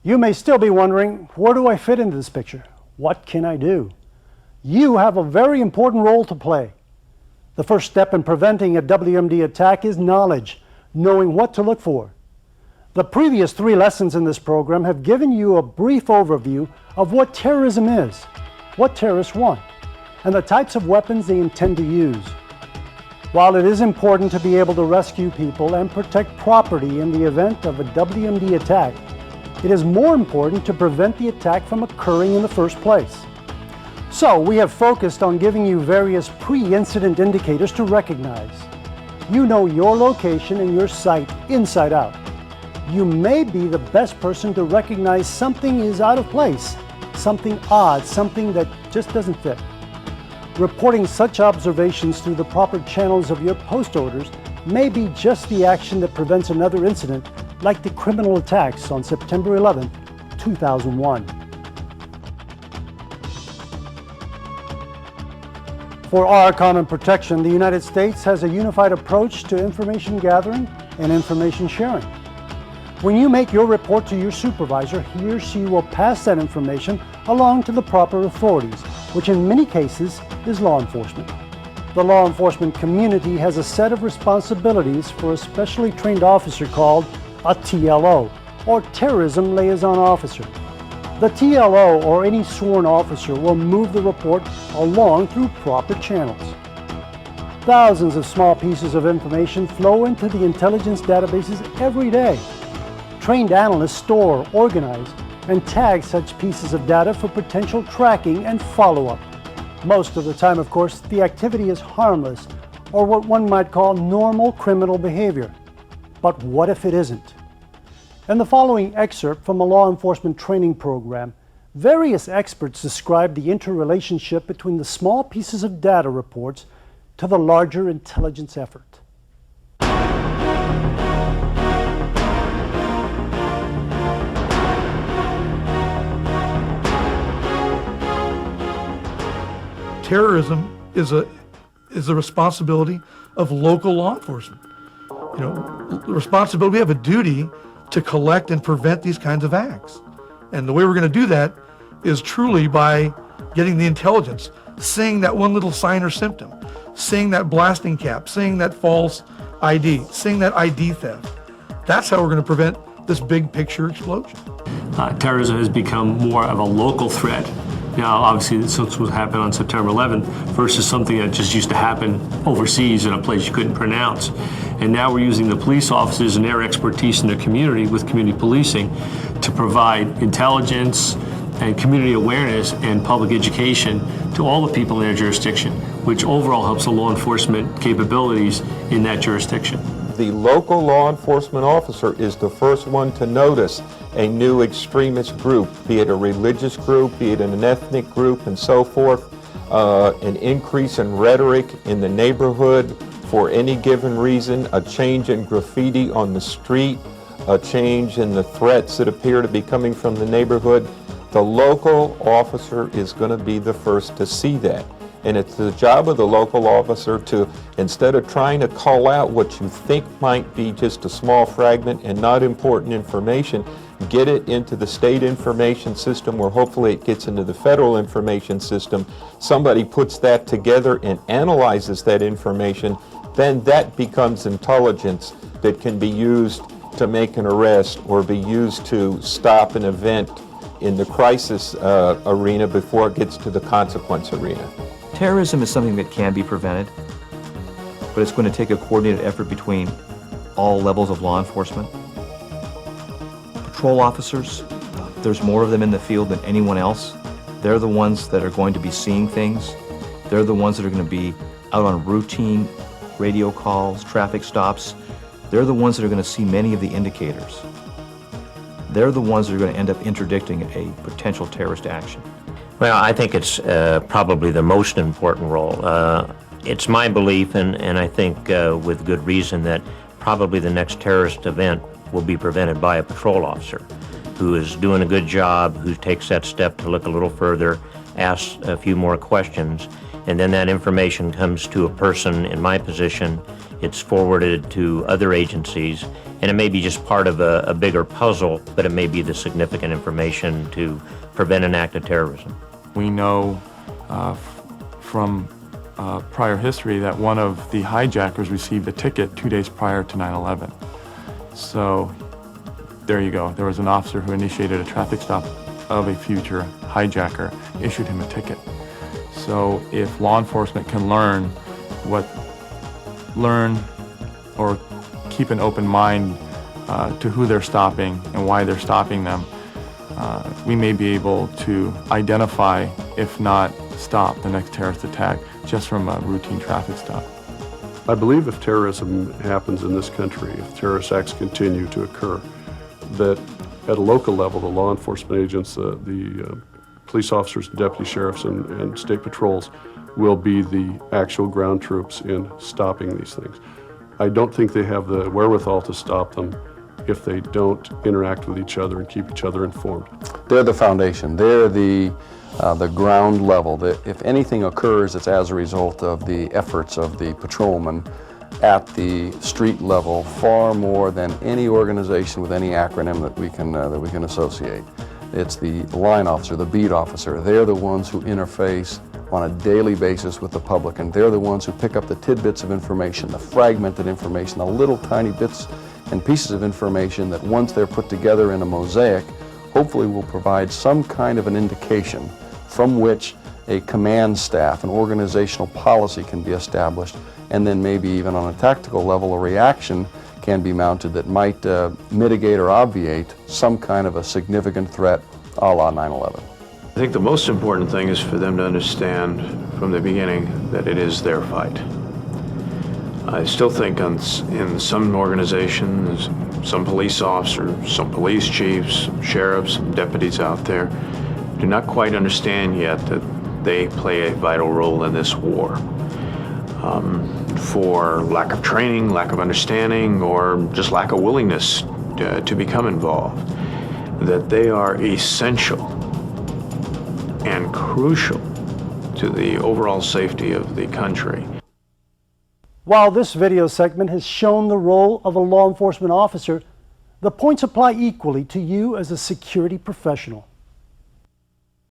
You may still be wondering, where do I fit into this picture? What can I do? You have a very important role to play. The first step in preventing a WMD attack is knowledge, knowing what to look for. The previous 3 lessons in this program have given you a brief overview of what terrorism is, what terrorists want, and the types of weapons they intend to use. While it is important to be able to rescue people and protect property in the event of a WMD attack, it is more important to prevent the attack from occurring in the first place. So we have focused on giving you various pre-incident indicators to recognize. You know your location and your site inside out. You may be the best person to recognize something is out of place, something odd, something that just doesn't fit. Reporting such observations through the proper channels of your post orders may be just the action that prevents another incident like the criminal attacks on September 11, 2001. For our common protection, the United States has a unified approach to information gathering and information sharing. When you make your report to your supervisor, he or she will pass that information along to the proper authorities, which in many cases is law enforcement. The law enforcement community has a set of responsibilities for a specially trained officer called a TLO, or Terrorism Liaison Officer. The TLO, or any sworn officer, will move the report along through proper channels. Thousands of small pieces of information flow into the intelligence databases every day. Trained analysts store, organize, and tag such pieces of data for potential tracking and follow-up. Most of the time, of course, the activity is harmless, or what one might call normal criminal behavior. But what if it isn't? In the following excerpt from a law enforcement training program, various experts describe the interrelationship between the small pieces of data reports to the larger intelligence effort. Terrorism is the responsibility of local law enforcement. The responsibility, we have a duty to collect and prevent these kinds of acts. And the way we're going to do that is truly by getting the intelligence, seeing that one little sign or symptom, seeing that blasting cap, seeing that false ID, seeing that ID theft. That's how we're going to prevent this big picture explosion. Terrorism has become more of a local threat. Now, obviously, since what happened on September 11th versus something that just used to happen overseas in a place you couldn't pronounce. And now we're using the police officers and their expertise in their community with community policing to provide intelligence and community awareness and public education to all the people in their jurisdiction, which overall helps the law enforcement capabilities in that jurisdiction. The local law enforcement officer is the first one to notice a new extremist group, be it a religious group, be it an ethnic group, and so forth, an increase in rhetoric in the neighborhood for any given reason, a change in graffiti on the street, a change in the threats that appear to be coming from the neighborhood. The local officer is going to be the first to see that. And it's the job of the local officer to, instead of trying to call out what you think might be just a small fragment and not important information, get it into the state information system, where hopefully it gets into the federal information system. Somebody puts that together and analyzes that information, then that becomes intelligence that can be used to make an arrest or be used to stop an event in the crisis arena before it gets to the consequence arena. Terrorism is something that can be prevented, but it's going to take a coordinated effort between all levels of law enforcement. Patrol officers, there's more of them in the field than anyone else. They're the ones that are going to be seeing things. They're the ones that are going to be out on routine radio calls, traffic stops. They're the ones that are going to see many of the indicators. They're the ones that are going to end up interdicting a potential terrorist action. Well, I think it's probably the most important role. It's my belief, and I think with good reason, that probably the next terrorist event will be prevented by a patrol officer who is doing a good job, who takes that step to look a little further, asks a few more questions, and then that information comes to a person in my position. It's forwarded to other agencies, And it may be just part of a bigger puzzle, but it may be the significant information to prevent an act of terrorism. We know from prior history that one of the hijackers received a ticket 2 days prior to 9/11. So there you go. There was an officer who initiated a traffic stop of a future hijacker, issued him a ticket. So if law enforcement can learn or keep an open mind to who they're stopping and why they're stopping them, we may be able to identify, if not stop, the next terrorist attack just from a routine traffic stop. I believe if terrorism happens in this country, if terrorist acts continue to occur, that at a local level, the law enforcement agents, the police officers, deputy sheriffs, and state patrols will be the actual ground troops in stopping these things. I don't think they have the wherewithal to stop them if they don't interact with each other and keep each other informed. They're the foundation. They're the ground level. If anything occurs, it's as a result of the efforts of the patrolmen at the street level, far more than any organization with any acronym that we can associate. It's the line officer, the beat officer. They're the ones who interface on a daily basis with the public, and they're the ones who pick up the tidbits of information, the fragmented information, the little tiny bits and pieces of information that once they're put together in a mosaic, hopefully will provide some kind of an indication from which a command staff, an organizational policy can be established, and then maybe even on a tactical level a reaction can be mounted that might mitigate or obviate some kind of a significant threat a la 9/11. I think the most important thing is for them to understand from the beginning that it is their fight. I still think in some organizations, some police officers, some police chiefs, sheriffs, some deputies out there do not quite understand yet that they play a vital role in this war. For lack of training, lack of understanding, or just lack of willingness to become involved, that they are essential and crucial to the overall safety of the country. While this video segment has shown the role of a law enforcement officer, the points apply equally to you as a security professional.